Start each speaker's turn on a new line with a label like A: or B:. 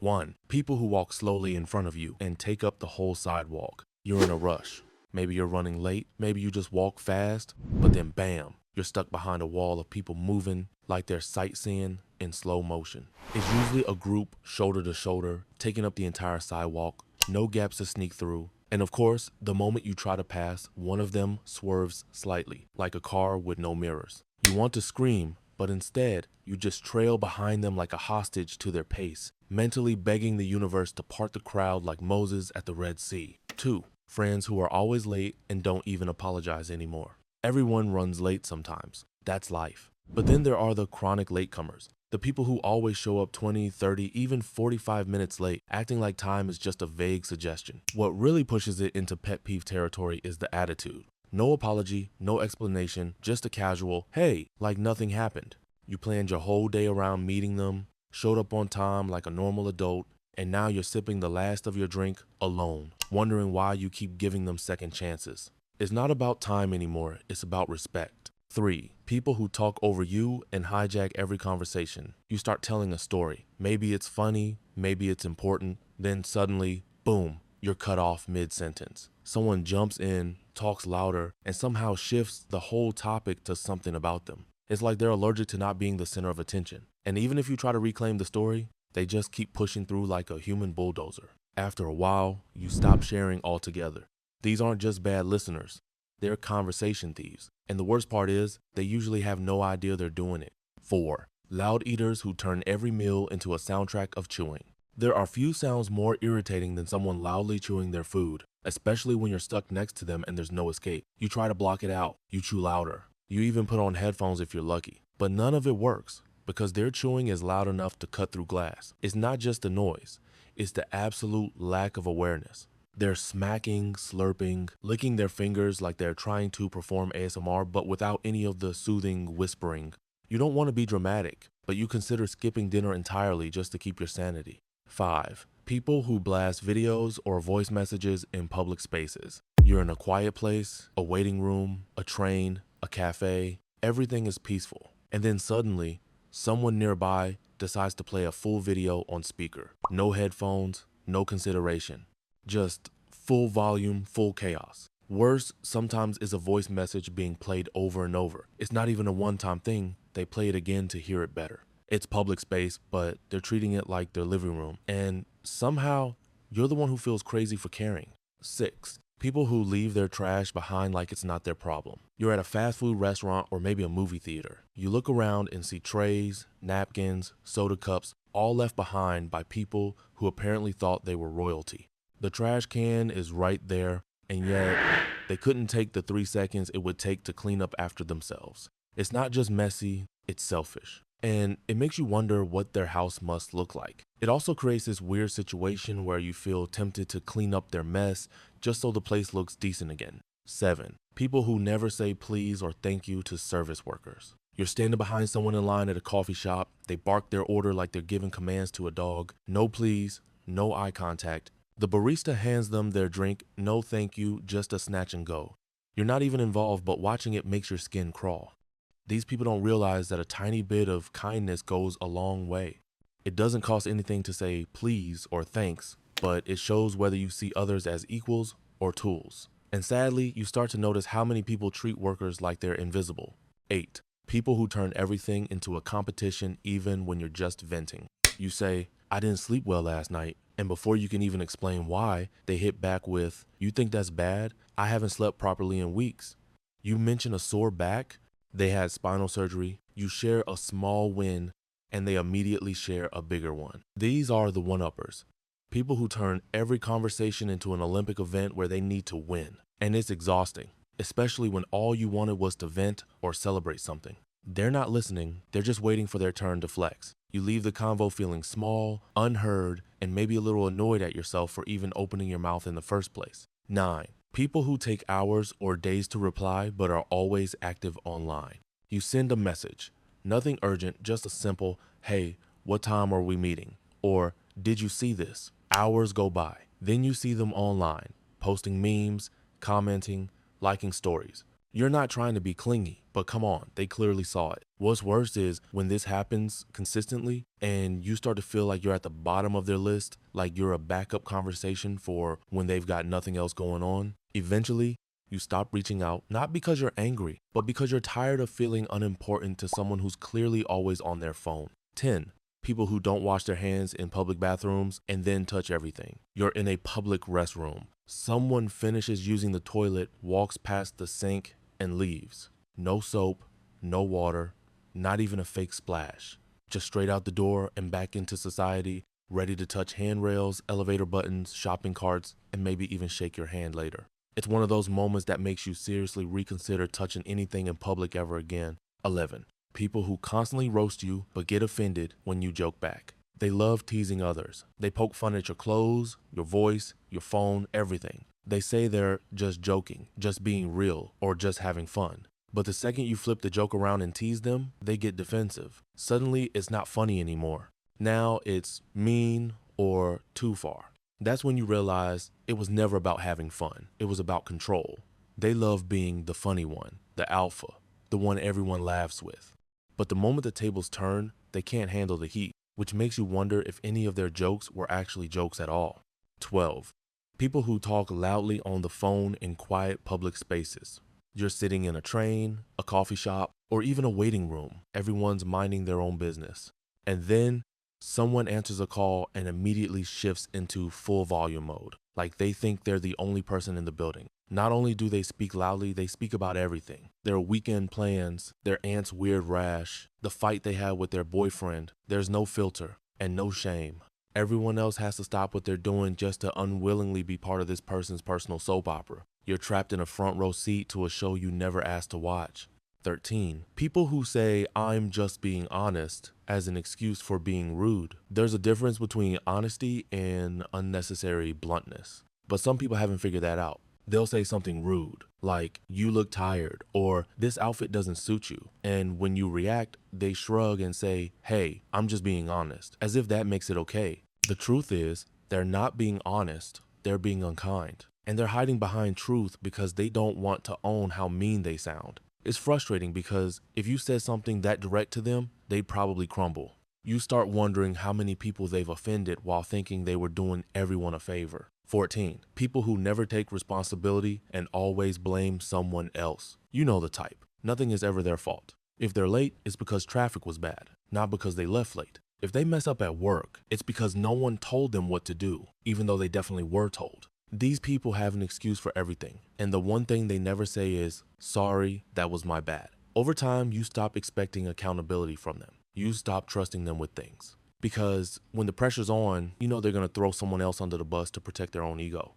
A: 1. People who walk slowly in front of you and take up the whole sidewalk. You're in a rush. Maybe you're running late. Maybe you just walk fast, but then bam, you're stuck behind a wall of people moving like they're sightseeing in slow motion. It's usually a group shoulder to shoulder, taking up the entire sidewalk, no gaps to sneak through. And of course, the moment you try to pass, one of them swerves slightly, like a car with no mirrors. You want to scream, but instead, you just trail behind them like a hostage to their pace, mentally begging the universe to part the crowd like Moses at the Red Sea. 2. Friends who are always late and don't even apologize anymore. Everyone runs late sometimes. That's life. But then there are the chronic latecomers. The people who always show up 20, 30, even 45 minutes late, acting like time is just a vague suggestion. What really pushes it into pet peeve territory is the attitude. No apology, no explanation, just a casual, hey, like nothing happened. You planned your whole day around meeting them, showed up on time like a normal adult, and now you're sipping the last of your drink alone, wondering why you keep giving them second chances. It's not about time anymore, it's about respect. 3. People who talk over you and hijack every conversation. You start telling a story. Maybe it's funny, maybe it's important, then suddenly, boom, you're cut off mid-sentence. Someone jumps in, talks louder, and somehow shifts the whole topic to something about them. It's like they're allergic to not being the center of attention. And even if you try to reclaim the story, they just keep pushing through like a human bulldozer. After a while, you stop sharing altogether. These aren't just bad listeners. They're conversation thieves. And the worst part is, they usually have no idea they're doing it. 4. Loud eaters who turn every meal into a soundtrack of chewing. There are few sounds more irritating than someone loudly chewing their food, especially when you're stuck next to them and there's no escape. You try to block it out. You chew louder. You even put on headphones if you're lucky. But none of it works because their chewing is loud enough to cut through glass. It's not just the noise. It's the absolute lack of awareness. They're smacking, slurping, licking their fingers like they're trying to perform ASMR, but without any of the soothing whispering. You don't want to be dramatic, but you consider skipping dinner entirely just to keep your sanity. 5. People who blast videos or voice messages in public spaces. You're in a quiet place, a waiting room, a train, a cafe. Everything is peaceful. And then suddenly, someone nearby decides to play a full video on speaker. No headphones, no consideration. Just full volume, full chaos. Worse, sometimes is a voice message being played over and over. It's not even a one-time thing. They play it again to hear it better. It's public space, but they're treating it like their living room. And somehow, you're the one who feels crazy for caring. 6. People who leave their trash behind like it's not their problem. You're at a fast food restaurant or maybe a movie theater. You look around and see trays, napkins, soda cups, all left behind by people who apparently thought they were royalty. The trash can is right there, and yet they couldn't take the 3 seconds it would take to clean up after themselves. It's not just messy, it's selfish. And it makes you wonder what their house must look like. It also creates this weird situation where you feel tempted to clean up their mess just so the place looks decent again. 7. People who never say please or thank you to service workers. You're standing behind someone in line at a coffee shop. They bark their order like they're giving commands to a dog. No please, no eye contact. The barista hands them their drink, no thank you, just a snatch and go. You're not even involved, but watching it makes your skin crawl. These people don't realize that a tiny bit of kindness goes a long way. It doesn't cost anything to say please or thanks, but it shows whether you see others as equals or tools. And sadly, you start to notice how many people treat workers like they're invisible. 8. People who turn everything into a competition even when you're just venting. You say, I didn't sleep well last night. And before you can even explain why, they hit back with, you think that's bad? I haven't slept properly in weeks. You mention a sore back? They had spinal surgery. You share a small win, and they immediately share a bigger one. These are the one-uppers. People who turn every conversation into an Olympic event where they need to win. And it's exhausting, especially when all you wanted was to vent or celebrate something. They're not listening, they're just waiting for their turn to flex. You leave the convo feeling small, unheard, and maybe a little annoyed at yourself for even opening your mouth in the first place. 9. People who take hours or days to reply but are always active online. You send a message. Nothing urgent, just a simple, hey, what time are we meeting? Or, did you see this? Hours go by. Then you see them online, posting memes, commenting, liking stories. You're not trying to be clingy, but come on, they clearly saw it. What's worse is when this happens consistently and you start to feel like you're at the bottom of their list, like you're a backup conversation for when they've got nothing else going on. Eventually, you stop reaching out, not because you're angry, but because you're tired of feeling unimportant to someone who's clearly always on their phone. 10. People who don't wash their hands in public bathrooms and then touch everything. You're in a public restroom. Someone finishes using the toilet, walks past the sink, and leaves. No soap, no water, not even a fake splash. Just straight out the door and back into society, ready to touch handrails, elevator buttons, shopping carts, and maybe even shake your hand later. It's one of those moments that makes you seriously reconsider touching anything in public ever again. 11. People who constantly roast you but get offended when you joke back. They love teasing others. They poke fun at your clothes, your voice, your phone, everything. They say they're just joking, just being real, or just having fun. But the second you flip the joke around and tease them, they get defensive. Suddenly, it's not funny anymore. Now it's mean or too far. That's when you realize it was never about having fun. It was about control. They love being the funny one, the alpha, the one everyone laughs with. But the moment the tables turn, they can't handle the heat, which makes you wonder if any of their jokes were actually jokes at all. 12. People who talk loudly on the phone in quiet public spaces. You're sitting in a train, a coffee shop, or even a waiting room. Everyone's minding their own business. And then someone answers a call and immediately shifts into full volume mode, like they think they're the only person in the building. Not only do they speak loudly, they speak about everything. Their weekend plans, their aunt's weird rash, the fight they had with their boyfriend. There's no filter and no shame. Everyone else has to stop what they're doing just to unwillingly be part of this person's personal soap opera. You're trapped in a front row seat to a show you never asked to watch. 13. People who say, "I'm just being honest," as an excuse for being rude. There's a difference between honesty and unnecessary bluntness. But some people haven't figured that out. They'll say something rude, like, "You look tired," or "This outfit doesn't suit you." And when you react, they shrug and say, "Hey, I'm just being honest," as if that makes it okay. The truth is, they're not being honest, they're being unkind. And they're hiding behind truth because they don't want to own how mean they sound. It's frustrating because if you said something that direct to them, they'd probably crumble. You start wondering how many people they've offended while thinking they were doing everyone a favor. 14. People who never take responsibility and always blame someone else. You know the type. Nothing is ever their fault. If they're late, it's because traffic was bad, not because they left late. If they mess up at work, it's because no one told them what to do, even though they definitely were told. These people have an excuse for everything, and the one thing they never say is, "Sorry, that was my bad." Over time, you stop expecting accountability from them. You stop trusting them with things. Because when the pressure's on, you know they're going to throw someone else under the bus to protect their own ego.